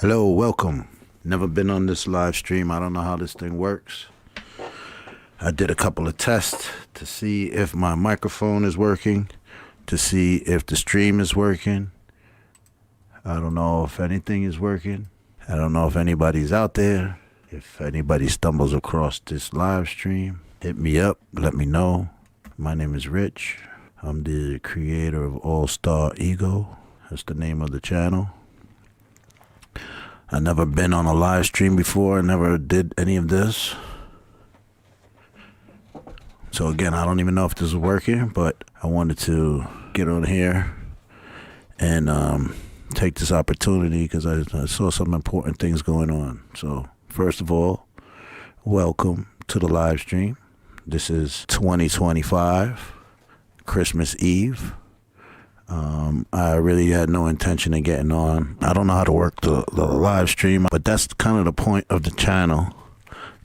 Hello, welcome. Never been on this live stream. I don't know how this thing works. I did a couple of tests to see if my microphone is working, to see if the stream is working. I don't know if anything is working. I don't know if anybody's out there. If anybody stumbles across this live stream, hit me up, let me know. My name is Rich. I'm the creator of AllEgoRY. That's the name of the channel. I've never been on a live stream before. I never did any of this. So again, I don't even know if this is working, but I wanted to get on here and take this opportunity because I saw some important things going on. So first of all, welcome to the live stream. This is 2025, Christmas Eve. I really had no intention of getting on. I don't know how to work the live stream, but that's kind of the point of the channel.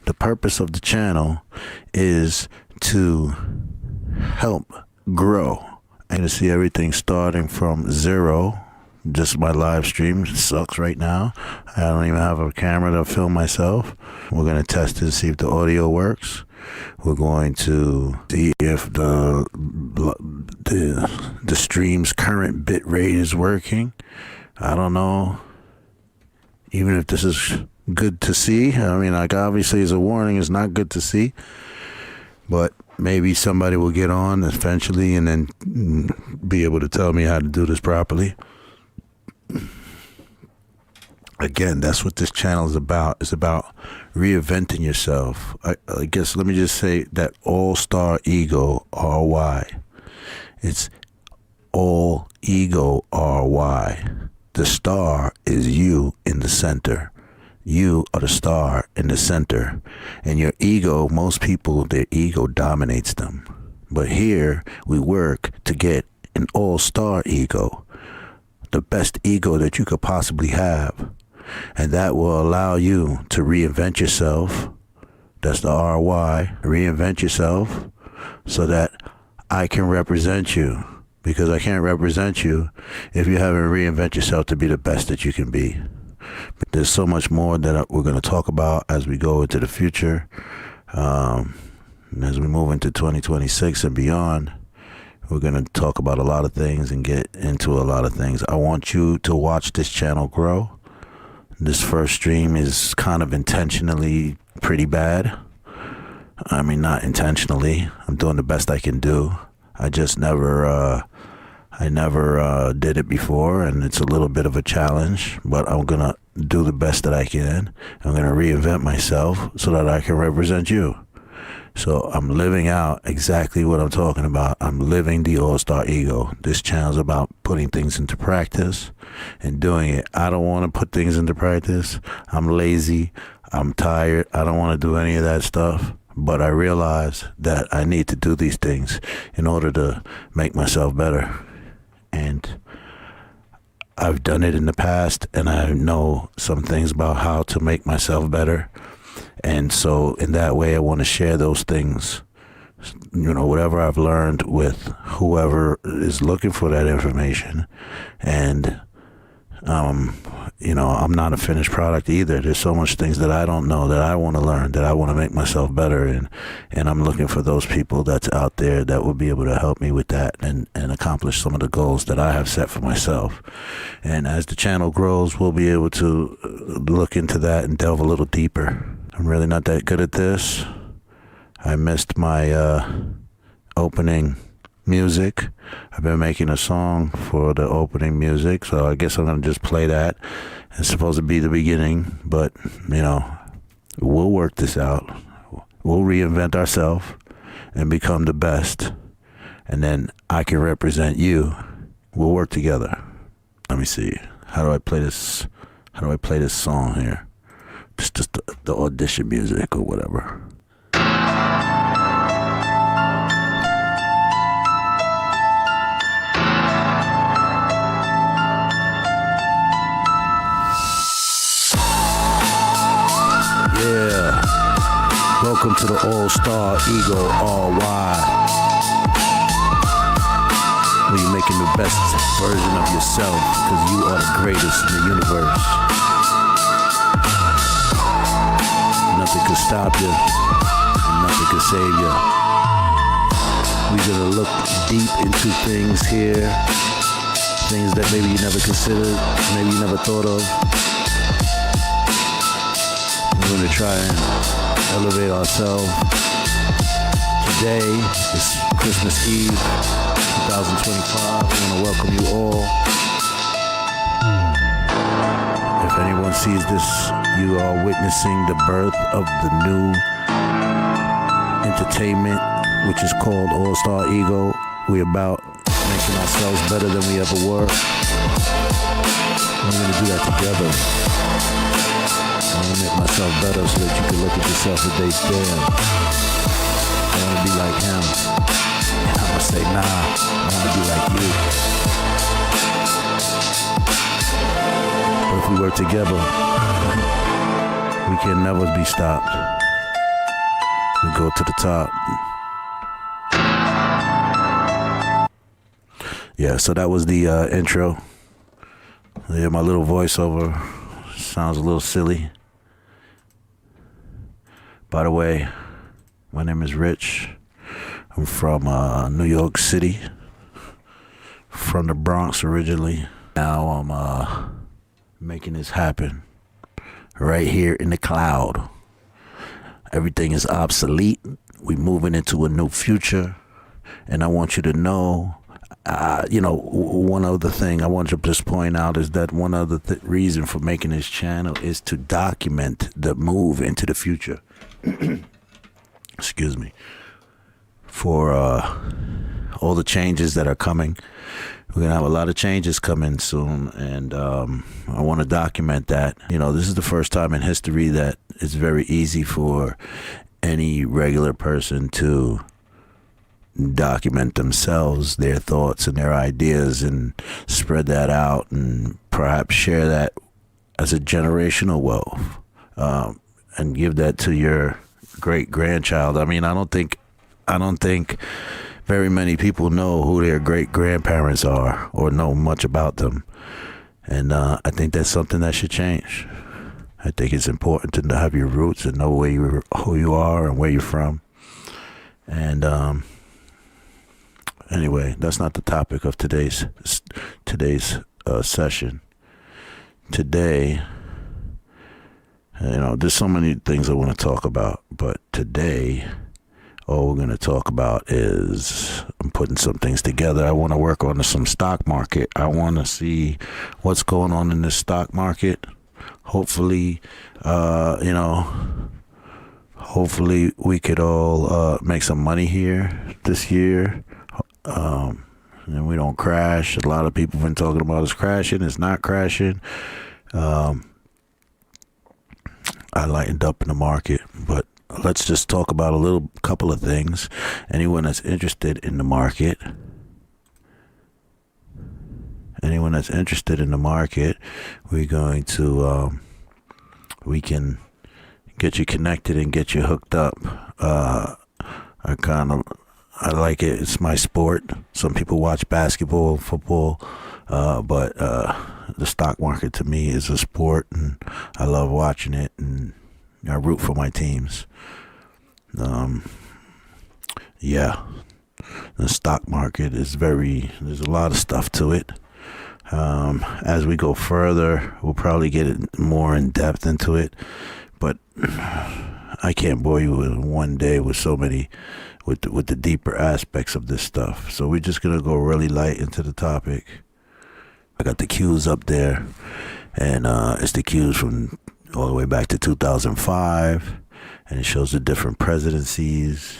The purpose of the channel is to help grow and to see everything starting from zero. Just my live stream sucks right now. I don't even have a camera to film myself. We're going to test it to see if the audio works. We're going to see if the stream's current bit rate is working. I don't know. Even if this is good to see. I mean, like, obviously as a warning, it's not good to see. But maybe somebody will get on eventually and then be able to tell me how to do this properly. Again, that's what this channel is about. It's about reinventing yourself. I guess let me just say that AllEgoRY. It's AllEgoRY. The star is you in the center. You are the star in the center. And your ego, most people, their ego dominates them. But here we work to get an all-star ego. The best ego that you could possibly have. And that will allow you to reinvent yourself. That's the RY. Reinvent yourself so that I can represent you. Because I can't represent you if you haven't reinvent yourself to be the best that you can be. But there's so much more that we're going to talk about as we go into the future. And as we move into 2026 and beyond, we're going to talk about a lot of things and get into a lot of things. I want you to watch this channel grow. This first stream is kind of intentionally pretty bad. I mean, not intentionally. I'm doing the best I can do. I just never did it before, and it's a little bit of a challenge, but I'm going to do the best that I can. I'm going to reinvent myself so that I can represent you. So I'm living out exactly what I'm talking about. I'm living the all-star ego. This channel's about putting things into practice and doing it. I don't want to put things into practice. I'm lazy. I'm tired. I don't want to do any of that stuff. But I realize that I need to do these things in order to make myself better. And I've done it in the past, and I know some things about how to make myself better. And so in that way, I want to share those things, you know, whatever I've learned with whoever is looking for that information. And, you know, I'm not a finished product either. There's so much things that I don't know that I want to learn, that I want to make myself better in. And I'm looking for those people that's out there that will be able to help me with that and accomplish some of the goals that I have set for myself. And as the channel grows, we'll be able to look into that and delve a little deeper. I'm really not that good at this. I missed my opening music. I've been making a song for the opening music, so I guess I'm going to just play that. It's supposed to be the beginning, but, you know, we'll work this out. We'll reinvent ourselves and become the best, and then I can represent you. We'll work together. Let me see. How do I play this? How do I play this song here? Just the audition music or whatever. Yeah. Welcome to the All-Star Ego RY. Where you're making the best version of yourself because you are the greatest in the universe. stop you, and nothing can save you. We're gonna look deep into things here, things that maybe you never considered, maybe you never thought of. We're gonna try and elevate ourselves. Today is Christmas Eve, 2025. I want to welcome you all. If anyone sees this, you are witnessing the birth of the new entertainment, which is called All-Star Ego. We're about making ourselves better than we ever were. We're going to do that together. I'm going to make myself better so that you can look at yourself and say, damn, I want to be like him. And I'm going to say, nah, I want to be like you. But if we work together, we can never be stopped. We go to the top. Yeah, so that was the intro. Yeah, my little voiceover sounds a little silly. By the way, my name is Rich. I'm from New York City, from the Bronx originally. Now I'm making this happen right here in the cloud. Everything is obsolete. We're moving into a new future, and I want you to know. One other thing I want to just point out is that one other reason for making this channel is to document the move into the future. Excuse me. For all the changes that are coming. We're going to have a lot of changes coming soon, and I want to document that. This is the first time in history that it's very easy for any regular person to document themselves, their thoughts and their ideas, and spread that out and perhaps share that as a generational wealth, and give that to your great grandchild. I mean, I don't think very many people know who their great grandparents are or know much about them, and I think that's something that should change. I think it's important to have your roots and know who you are and where you're from. And anyway, that's not the topic of today's session. Today, there's so many things I want to talk about, but today, all we're going to talk about is I'm putting some things together. I want to work on some stock market. I want to see what's going on in this stock market. Hopefully, hopefully we could all make some money here this year. And we don't crash. A lot of people have been talking about it's crashing. It's not crashing. I lightened up in the market, but let's just talk about a couple of things. Anyone that's interested in the market, we're going to, we can get you connected and get you hooked up. I like it. It's my sport. Some people watch basketball, football, but the stock market to me is a sport, and I love watching it, and I root for my teams. The stock market is there's a lot of stuff to it. As we go further, we'll probably get more in depth into it, but I can't bore you in one day with so many, with the deeper aspects of this stuff. So we're just going to go really light into the topic. I got the cues up there, and it's the cues from all the way back to 2005, and it shows the different presidencies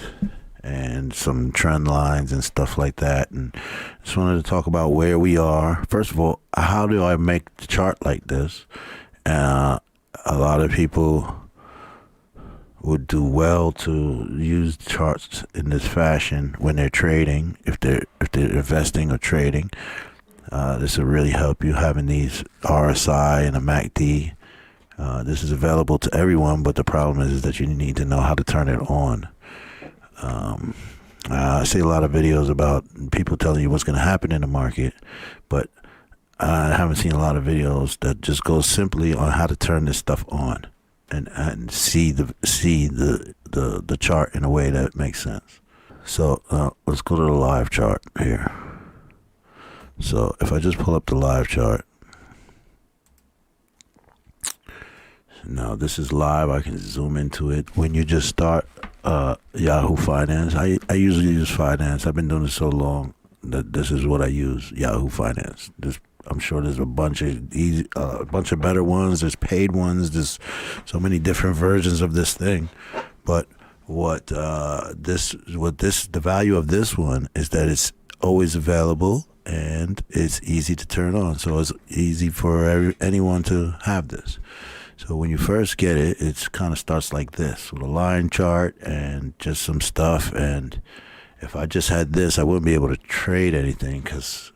and some trend lines and stuff like that. And just wanted to talk about where we are. First of all, how do I make the chart like this? A lot of people would do well to use charts in this fashion when they're trading, if they're investing or trading. This will really help you, having these RSI and a MACD. This is available to everyone, but the problem is that you need to know how to turn it on. I see a lot of videos about people telling you what's going to happen in the market, but I haven't seen a lot of videos that just go simply on how to turn this stuff on. and see the chart in a way that makes sense. So let's go to the live chart here. So if I just pull up the live chart, now this is live. I can zoom into it. When you just start Yahoo Finance, I usually use Finance. I've been doing it so long that this is what I use, Yahoo Finance. I'm sure there's a bunch of better ones. There's paid ones. There's so many different versions of this thing. But the value of this one is that it's always available and it's easy to turn on. So it's easy for anyone to have this. So when you first get it, it kind of starts like this with a line chart and just some stuff. And if I just had this, I wouldn't be able to trade anything because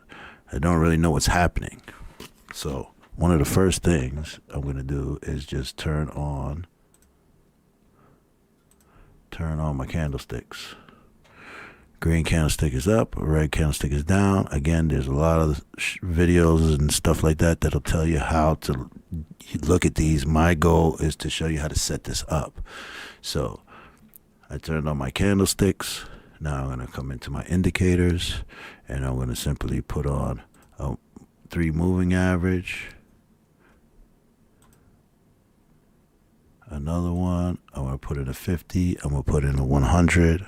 I don't really know what's happening. So one of the first things I'm going to do is just turn on my candlesticks. Green candlestick is up, red candlestick is down. Again, there's a lot of videos and stuff like that that'll tell you how to look at these. My goal is to show you how to set this up. So I turned on my candlesticks. Now I'm going to come into my indicators and I'm going to simply put on a 3 moving average. Another one. I'm going to put in a 50. I'm going to put in a 100.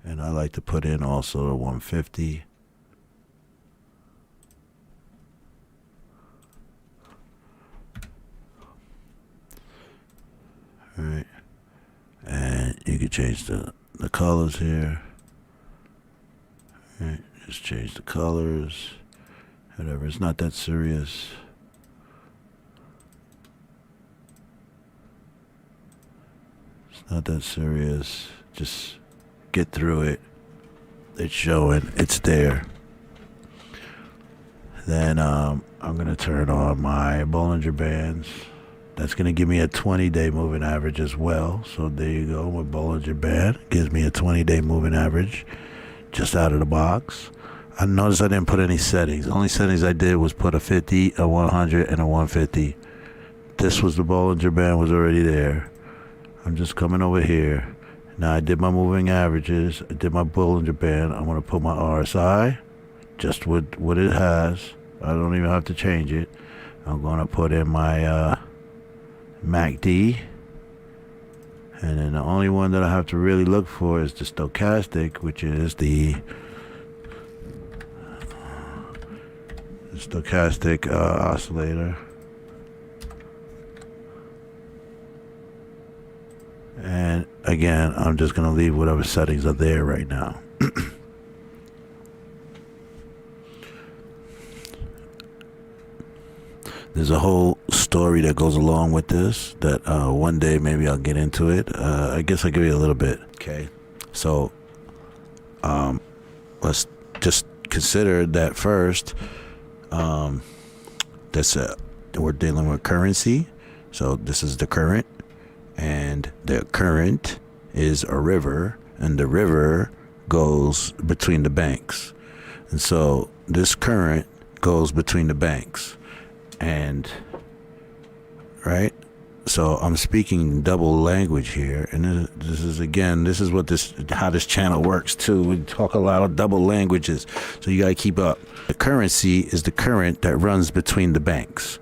And I like to put in also a 150. All right. And you can change the colors here. All right. Just change the colors. Whatever. It's not that serious. It's not that serious. Just get through it. It's showing. It's there. Then I'm going to turn on my Bollinger Bands. That's going to give me a 20-day moving average as well. So there you go. My Bollinger Band gives me a 20-day moving average just out of the box. I noticed I didn't put any settings. The only settings I did was put a 50, a 100, and a 150. This was the Bollinger Band was already there. I'm just coming over here. Now I did my moving averages. I did my Bollinger Band. I'm going to put my RSI just with what it has. I don't even have to change it. I'm going to put in my MACD. And then the only one that I have to really look for is the stochastic, which is the stochastic oscillator. And again, I'm just going to leave whatever settings are there right now. There's a whole story that goes along with this that one day maybe I'll get into it. I guess I'll give you a little bit. Okay. So let's just consider that first. We're dealing with currency. So this is the current. And the current is a river, and the river goes between the banks. And so this current goes between the banks. And, right? So I'm speaking double language here. And this is how this channel works too. We talk a lot of double languages. So you got to keep up. The currency is the current that runs between the banks.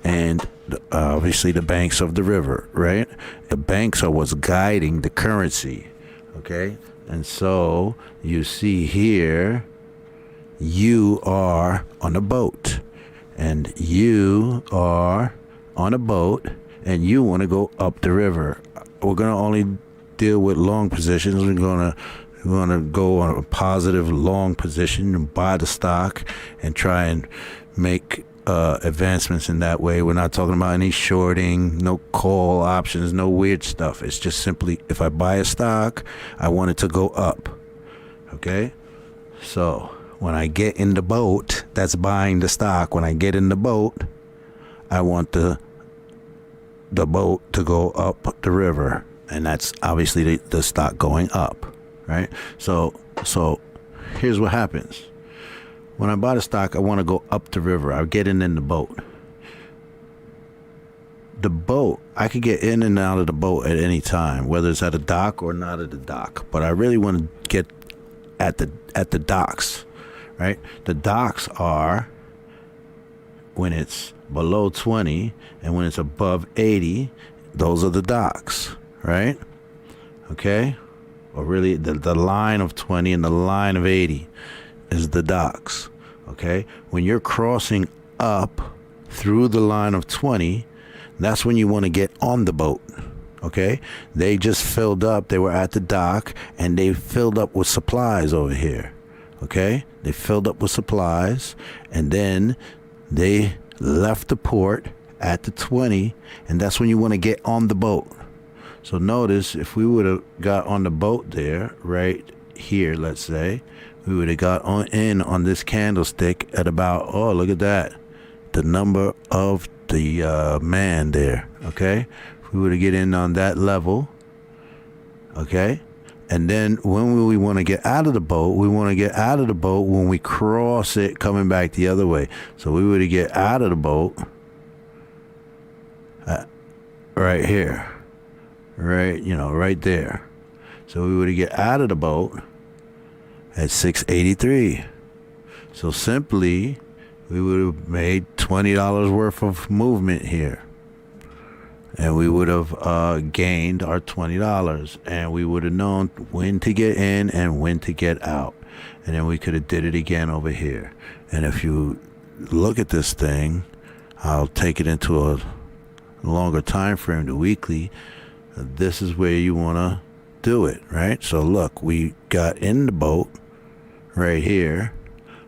And obviously the banks of the river, right? The banks are what's guiding the currency, okay? And so you see here, you are on a boat, and you are on a boat, and you want to go up the river. We're going to only deal with long positions. We're going to go on a positive long position and buy the stock and try and make advancements in that way. We're not talking about any shorting, no call options, no weird stuff. It's just simply, if I buy a stock, I want it to go up. Okay? So when I get in the boat, that's buying the stock. When I get in the boat, I want the boat to go up the river. And that's obviously the stock going up, right? So here's what happens. when I buy the stock, I want to go up the river. I get in the boat. The boat, I could get in and out of the boat at any time, whether it's at a dock or not at the dock. But I really want to get at the docks, right? The docks are when it's below 20 and when it's above 80. Those are the docks, right? Okay? Or really, the line of 20 and the line of 80 is the docks, okay? When you're crossing up through the line of 20, that's when you want to get on the boat, okay? They just filled up. They were at the dock, and they filled up with supplies over here, okay? They filled up with supplies, and then they left the port at the 20, and that's when you want to get on the boat. So notice, if we would have got on the boat there, right here, let's say, we would have got on this candlestick at about, oh, look at that, the number of the man there, okay? If we were to get in on that level, okay? And then when we want to get out of the boat, we want to get out of the boat when we cross it coming back the other way. So we were to get out of the boat right here, right, right there. So we were to get out of the boat at 683. So simply, we would have made $20 worth of movement here. And we would have gained our $20. And we would have known when to get in and when to get out. And then we could have did it again over here. And if you look at this thing, I'll take it into a longer time frame, the weekly. This is where you want to do it, right? So look, we got in the boat right here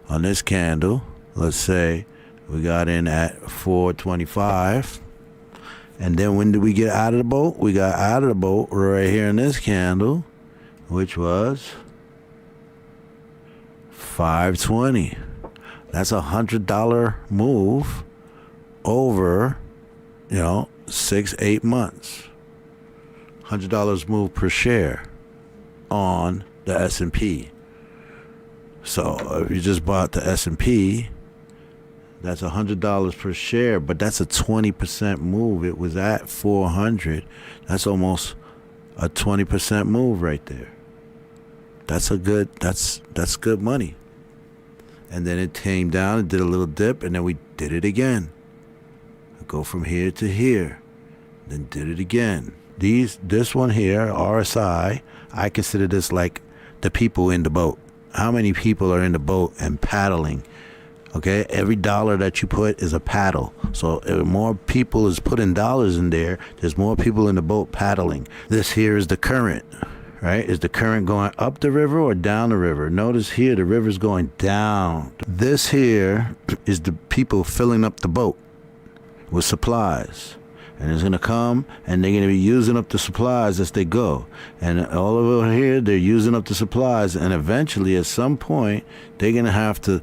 on this candle. Let's say we got in at 425. And then when did we get out of the boat? We got out of the boat right here in this candle, which was 520. That's $100 move over, 6-8 months. $100 move per share on the S&P. So if you just bought the S&P, that's $100 per share, but that's a 20% move. It was at 400. That's almost a 20% move right there. That's good money. And then it came down and did a little dip, and then we did it again. Go from here to here, then did it again. This one here, RSI, I consider this like the people in the boat. How many people are in the boat and paddling? Okay, every dollar that you put is a paddle. So if more people is putting dollars in there, there's more people in the boat paddling. This here is the current, right? Is the current going up the river or down the river? Notice here the river's going down. This here is the people filling up the boat with supplies. And it's going to come, and they're going to be using up the supplies as they go. And all over here, they're using up the supplies. And eventually, at some point, they're going to have to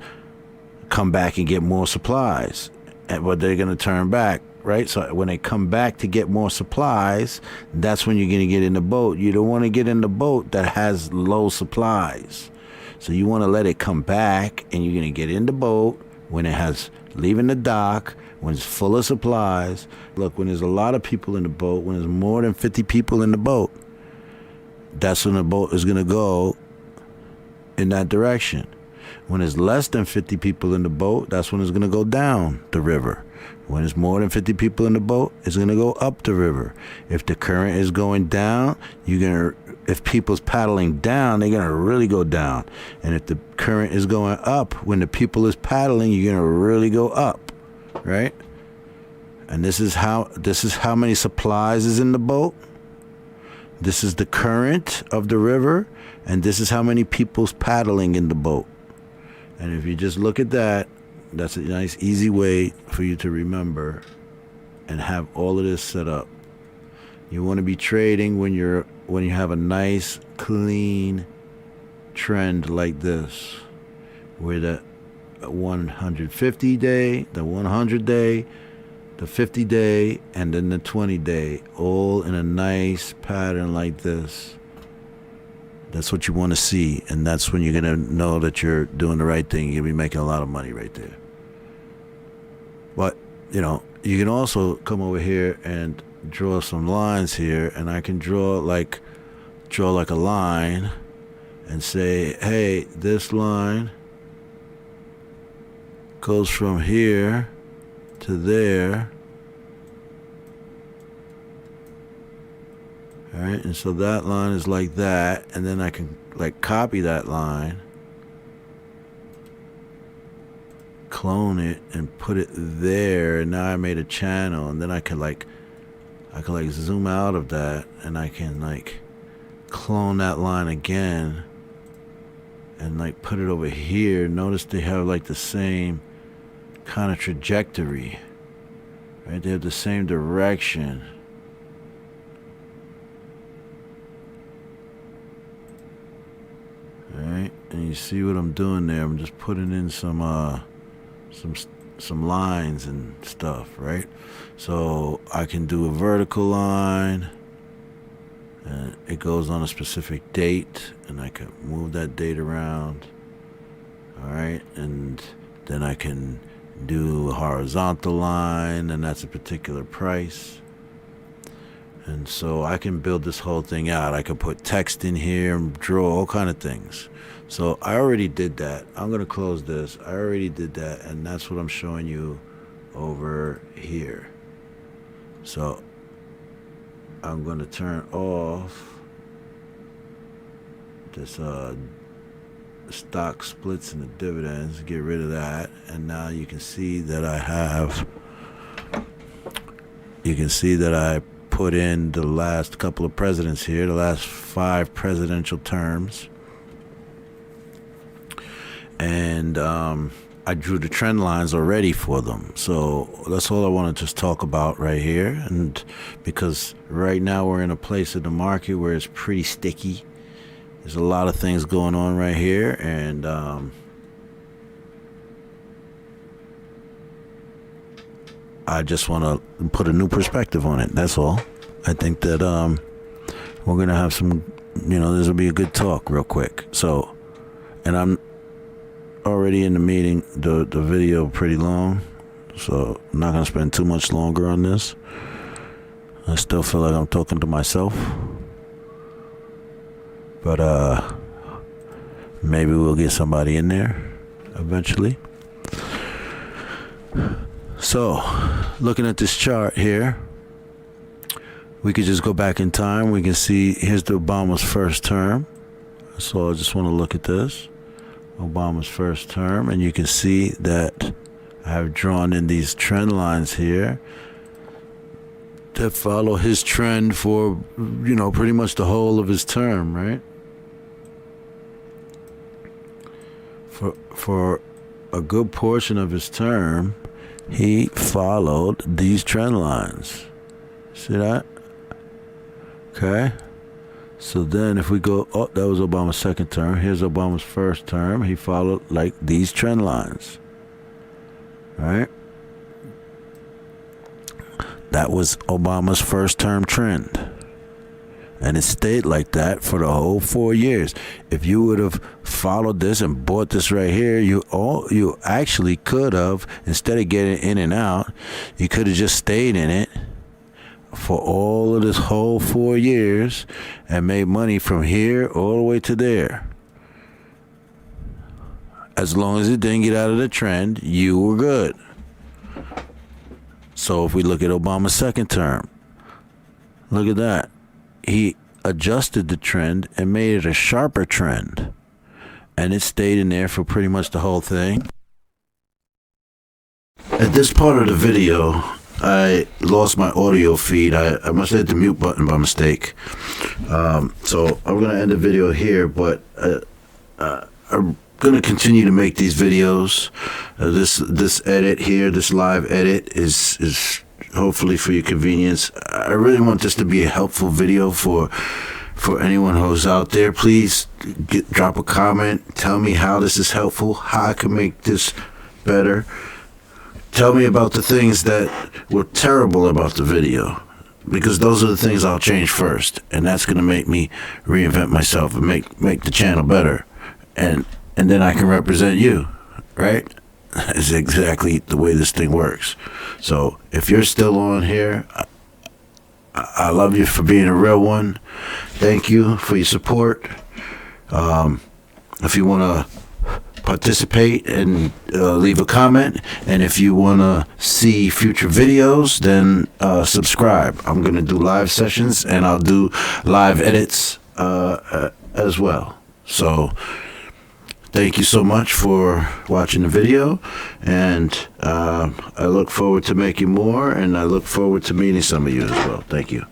come back and get more supplies. But they're going to turn back, right? So when they come back to get more supplies, that's when you're going to get in the boat. You don't want to get in the boat that has low supplies. So you want to let it come back, and you're going to get in the boat when it has leaving the dock, when it's full of supplies. Look, when there's a lot of people in the boat, when there's more than 50 people in the boat, that's when the boat is going to go in that direction. When there's less than 50 people in the boat, that's when it's going to go down the river. When there's more than 50 people in the boat, it's going to go up the river. If the current is going down, if people's paddling down, they're going to really go down. And if the current is going up, when the people is paddling, you're going to really go up, right? And this is how many supplies is in the boat. This is the current of the river, and this is how many people's paddling in the boat. And if you just look at that, that's a nice, easy way for you to remember and have all of this set up. You want to be trading when you have a nice, clean trend like this, where the 150 day, the 100 day, the 50 day, and then the 20 day, all in a nice pattern like this. That's what you want to see, and that's when you're going to know that you're doing the right thing. You'll be making a lot of money right there. But, you know, you can also come over here and draw some lines here, and I can draw like a line and say, hey, this line goes from here to there. All right, and so that line is like that, and then I can like copy that line, clone it, and put it there, and now I made a channel, and then I could zoom out of that, and I can like clone that line again and like put it over here. Notice they have like the same kind of trajectory, right? They have the same direction. Alright, and you see what I'm doing there. I'm just putting in some lines and stuff, right? So I can do a vertical line, and it goes on a specific date, and I can move that date around. Alright, and then I can do a horizontal line, and that's a particular price. And so I can build this whole thing out. I can put text in here and draw all kind of things. So I already did that. I'm going to close this. I already did that, and that's what I'm showing you over here. So I'm going to turn off this stock splits and the dividends, get rid of that, and now you can see that I put in the last couple of presidents here, the last 5 presidential terms. And I drew the trend lines already for them. So that's all I want to just talk about right here. And because right now we're in a place in the market where it's pretty sticky. There's a lot of things going on right here. And I just want to put a new perspective on it. That's all. I think that we're going to have some, this will be a good talk real quick. So, and I'm already in the meeting, the video pretty long, so I'm not going to spend too much longer on this. I still feel like I'm talking to myself. But maybe we'll get somebody in there eventually. So, looking at this chart here, we could just go back in time. We can see here's the Obama's first term. So I just want to look at this. Obama's first term, and you can see that I have drawn in these trend lines here that follow his trend for, pretty much the whole of his term, right? For a good portion of his term, he followed these trend lines. See that? Okay. So then if we go, that was Obama's second term. Here's Obama's first term. He followed like these trend lines. Right? That was Obama's first term trend. And it stayed like that for the whole 4 years. If you would have followed this and bought this right here, you actually could have, instead of getting in and out, you could have just stayed in it for all of this whole 4 years and made money from here all the way to there. As long as it didn't get out of the trend, you were good. So if we look at Obama's second term, look at that. He adjusted the trend and made it a sharper trend. And it stayed in there for pretty much the whole thing. At this part of the video, I lost my audio feed. I must have hit the mute button by mistake. So I'm going to end the video here, but I'm going to continue to make these videos. This edit here, this live edit is hopefully for your convenience. I really want this to be a helpful video for anyone who's out there. Please drop a comment. Tell me how this is helpful, how I can make this better. Tell me about the things that were terrible about the video. because those are the things I'll change first, and that's going to make me reinvent myself and make the channel better, and then I can represent you, right? Is exactly the way this thing works. So if you're still on here, I love you for being a real one. Thank you for your support. If you want to participate and leave a comment, and if you want to see future videos, then subscribe. I'm going to do live sessions, and I'll do live edits as well. So thank you so much for watching the video, and I look forward to making more, and I look forward to meeting some of you as well. Thank you.